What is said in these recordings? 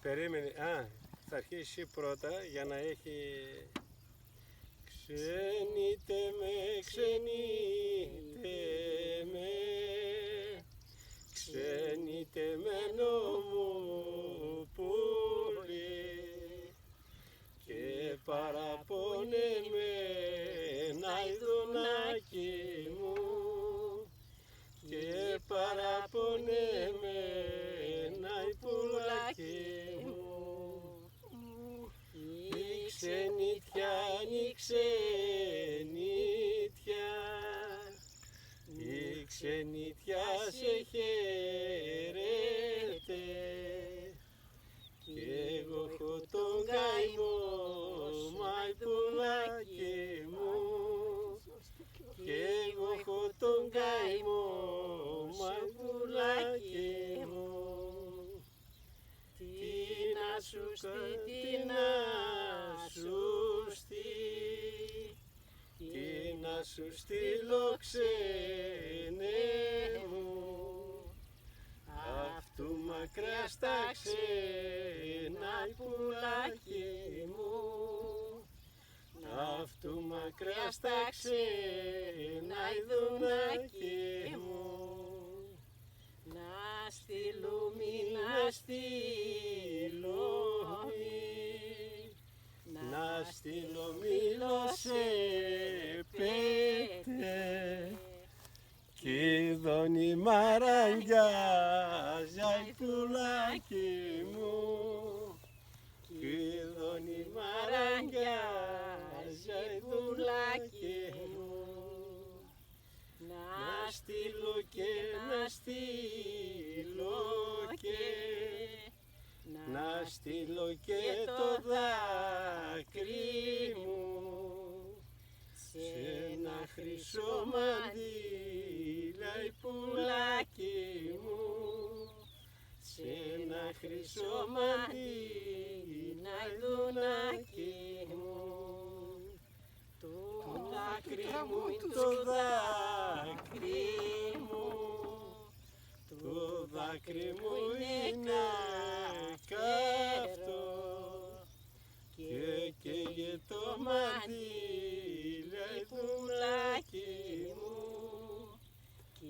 Περίμενε. Θα αρχίσει πρώτα για να έχει... Ξενείτε με, ξενιτεμένο μου πουλί και παραπονέ με ένα ειδονάκι μου και παραπονέ με ένα πουλάκι μου. Η ξενιτιά, η ξενιτιά, η ξενιτιά σε χαίρεται κι εγώ έχω τον καημό μαϊπουλάκι μου κι εγώ έχω τον καημό μαϊπουλάκι μου. Τι να σου στείλει, τι να σου στείλει, τι να σου στείλω ξένε μου, αυτού μακριά στα ξένα πουλάκι μου, αυτού μακριά στα ξένα ειδονάκι μου. Να στείλω να στείλω να στείλω μήλο σε πέτε κι ειδώνει μαραγκιάζει πουλάκι μου κι ειδώνει μαραγκιάζει πουλάκι μου. Να στείλω και να στείλω και να στείλω και το δάκρυ μου σε ένα χρυσό μαντίλι πουλάκι μου, σε ένα χρυσό μαντίλι ειδονάκι μου. Το δάκρυ μου, το δάκρυ μου, το δάκρυ μου είναι καυτό και καίγε το μαντίλι πουλάκι μου και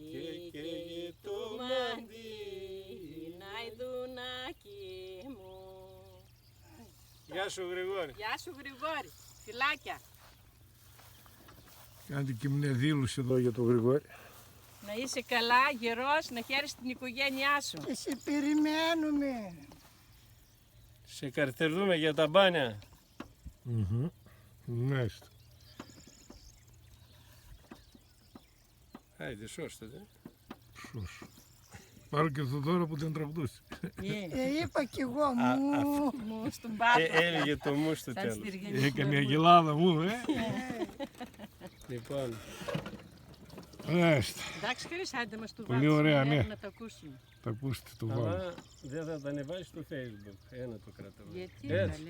καίγε το μαντίλι ειδονάκι μου. Γεια σου Γρηγόρη. Γεια σου Γρηγόρη. Φιλάκια. Κάντε και μια δήλωση εδώ για τον Γρηγόρη. Να είσαι καλά, γερός, να χαίρεσαι την οικογένειά σου. Και σε περιμένουμε. Σε καρτερδούμε για τα μπάνια. Μάλιστα. Άιντε, σώστε. Σως. Πάρω και το δώρο που δεν τραγουδούσε. Είπα κι εγώ μου. Μου στον πάτο. Έλεγε το μου στο τέλος. Έκανε αγελάδα μου, Λοιπόν, Μάλιστα. Εντάξει, χρυσάτε μας του Πολύ ωραία, ναι. να το ακούσουμε. Θα ακούσετε το βάλω. αλλά δεν θα τα ανεβάσει στο Facebook. Ένα το κρατάμε. Γιατί Έτσι.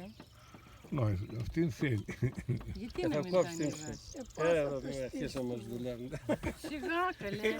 καλέ, Ναι, αυτήν θέλει. γιατί να Θα μην το κόψει την ανεβάσεις. Έλα εδώ, μην αρχίσει να μας δουλεύουν. Σιγά καλέ.